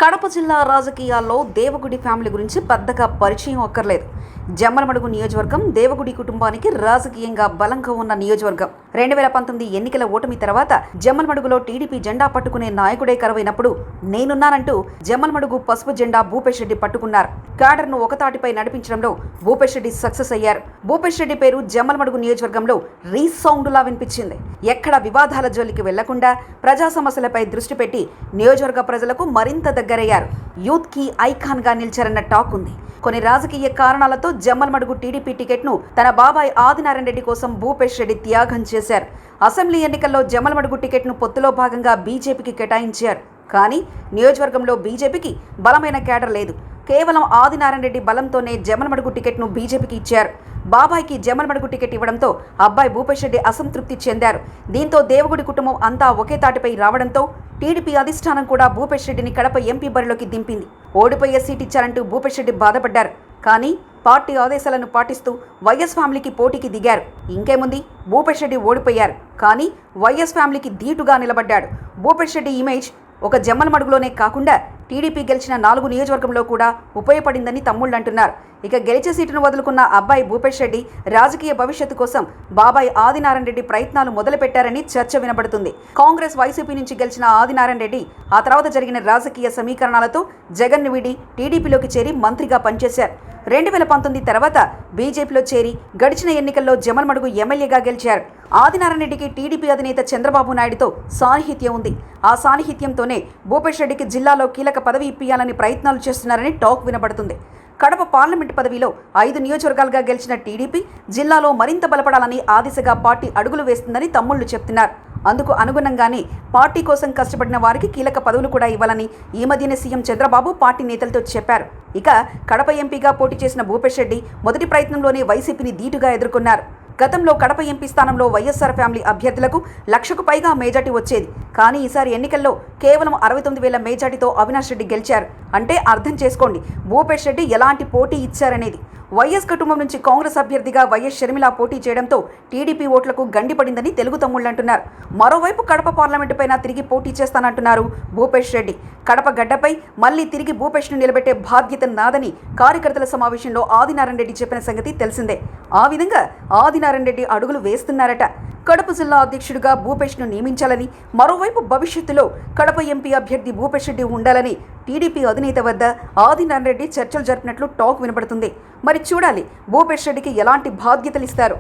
కడప జిల్లా రాజకీయాల్లో దేవగుడి ఫ్యామిలీ గురించి పెద్దగా పరిచయం అక్కర్లేదు. జమ్మలమడుగు నియోజకవర్గం దేవగుడి కుటుంబానికి రాజకీయంగా బలంగా ఉన్న నియోజకవర్గం. 2019 ఎన్నికల ఓటమి తర్వాత జమ్మలమడుగులో టీడీపీ జెండా పట్టుకునే నాయకుడే కరువైనప్పుడు నేనున్నానంటూ జమ్మలమడుగు పసుపు జెండా భూపేష్ రెడ్డి పట్టుకున్నారు. క్యాడర్ను ఒకతాటిపై నడిపించడంలో భూపేష్ రెడ్డి సక్సెస్ అయ్యారు. భూపేష్ రెడ్డి పేరు జమ్మలమడుగు నియోజకవర్గంలో రీసౌండ్లా వినిపించింది. ఎక్కడ వివాదాల జోలికి వెళ్లకుండా ప్రజా సమస్యలపై దృష్టి పెట్టి నియోజకవర్గ ప్రజలకు మరింత దగ్గరయ్యారు. యూత్ కి ఐకాన్ గా నిలిచారన్న టాక్ ఉంది. కొన్ని రాజకీయ కారణాలతో జమ్మలమడుగు టీడీపీ టికెట్ను తన బాబాయ్ ఆదినారాయణ రెడ్డి కోసం భూపేష్ రెడ్డి త్యాగం చేశారు. అసెంబ్లీ ఎన్నికల్లో జమ్మలమడుగు టికెట్ను పొత్తులో భాగంగా బీజేపీకి కేటాయించారు. కానీ నియోజకవర్గంలో బీజేపీకి బలమైన క్యాడర్ లేదు. కేవలం ఆదినారాయణ రెడ్డి బలంతోనే జమ్మలమడుగు టికెట్ను బీజేపీకి ఇచ్చారు. బాబాయ్కి జమ్మలమడుగు టికెట్ ఇవ్వడంతో అబ్బాయి భూపేష్ రెడ్డి అసంతృప్తి చెందారు. దీంతో దేవగుడి కుటుంబం అంతా ఒకే తాటిపై రావడంతో టీడీపీ అధిష్టానం కూడా భూపేష్ రెడ్డిని కడప ఎంపీ బరిలోకి దింపింది. ఓడిపోయే సీట్ ఇచ్చారంటూ భూపేష్ రెడ్డి బాధపడ్డారు. కానీ పార్టీ ఆదేశాలను పాటిస్తూ వైఎస్ ఫ్యామిలీకి పోటీకి దిగారు. ఇంకేముంది, భూపేష్ రెడ్డి ఓడిపోయారు. కానీ వైఎస్ ఫ్యామిలీకి ధీటుగా నిలబడ్డాడు. భూపేష్ రెడ్డి ఇమేజ్ ఒక జమ్మలమడుగులోనే కాకుండా టీడీపీ గెలిచిన 4 నియోజకవర్గంలో కూడా ఉపయోగపడిందని తమ్ముళ్ళు అంటున్నారు. ఇక గెలిచే సీటును వదులుకున్న అబ్బాయి భూపేష్ రెడ్డి రాజకీయ భవిష్యత్తు కోసం బాబాయ్ ఆదినారాయణ రెడ్డి ప్రయత్నాలు మొదలుపెట్టారని చర్చ వినబడుతుంది. కాంగ్రెస్ వైసీపీ నుంచి గెలిచిన ఆదినారాయణ రెడ్డి ఆ తర్వాత జరిగిన రాజకీయ సమీకరణాలతో జగన్ను వీడి టీడీపీలోకి చేరి మంత్రిగా పనిచేశారు. 2019 తర్వాత బీజేపీలో చేరి గడిచిన ఎన్నికల్లో జమ్మలమడుగు ఎమ్మెల్యేగా గెలిచారు. ఆదినారాయణ రెడ్డికి టీడీపీ అధినేత చంద్రబాబు నాయుడుతో సాన్నిహిత్యం ఉంది. ఆ సాన్నిహిత్యంతోనే భూపేష్ రెడ్డికి జిల్లాలో కీలక పదవి ఇప్పియాలని ప్రయత్నాలు చేస్తున్నారని టాక్ వినబడుతుంది. కడప పార్లమెంటు పదవిలో 5 నియోజకవర్గాలుగా గెలిచిన టీడీపీ జిల్లాలో మరింత బలపడాలని ఆ దిశగా పార్టీ అడుగులు వేస్తుందని తమ్ముళ్లు చెప్తున్నారు. అందుకు అనుగుణంగానే పార్టీ కోసం కష్టపడిన వారికి కీలక పదవులు కూడా ఇవ్వాలని ఈ మధ్యనే సీఎం చంద్రబాబు పార్టీ నేతలతో చెప్పారు. ఇక కడప ఎంపీగా పోటీ చేసిన భూపేష్ రెడ్డి మొదటి ప్రయత్నంలోనే వైసీపీని ధీటుగా ఎదుర్కొన్నారు. గతంలో కడప ఎంపీ స్థానంలో వైఎస్ఆర్ ఫ్యామిలీ అభ్యర్థులకు 1,00,000కు పైగా మెజార్టీ వచ్చేది. కానీ ఈసారి ఎన్నికల్లో కేవలం 69,000 మెజార్టీతో అవినాష్ రెడ్డి గెలిచారు. అంటే అర్థం చేసుకోండి భూపేష్ రెడ్డి ఎలాంటి పోటీ ఇచ్చారనేది. వైఎస్ కుటుంబం నుంచి కాంగ్రెస్ అభ్యర్థిగా వైఎస్ షర్మిల పోటీ చేయడంతో టీడీపీ ఓట్లకు గండిపడిందని తెలుగు తమ్ముళ్ళు అంటున్నారు. మరోవైపు కడప పార్లమెంటు పైన తిరిగి పోటీ చేస్తానంటున్నారు భూపేష్ రెడ్డి. కడప గడ్డపై మళ్లీ తిరిగి భూపేష్ను నిలబెట్టే బాధ్యత నాదని కార్యకర్తల సమావేశంలో ఆదినారాయణ రెడ్డి చెప్పిన సంగతి తెలిసిందే. ఆ విధంగా ఆదినారాయణ రెడ్డి అడుగులు వేస్తున్నారట. కడప జిల్లా అధ్యక్షుడిగా భూపేష్ను నియమించాలని, మరోవైపు భవిష్యత్తులో కడప ఎంపీ అభ్యర్థి భూపేష్ రెడ్డి ఉండాలని టీడీపీ అధినేత వద్ద ఆదినారాయణ రెడ్డి చర్చలు జరిపినట్లు టాక్ వినబడుతుంది. మరి చూడాలి భూపేష్ రెడ్డికి ఎలాంటి బాధ్యతలు ఇస్తారు.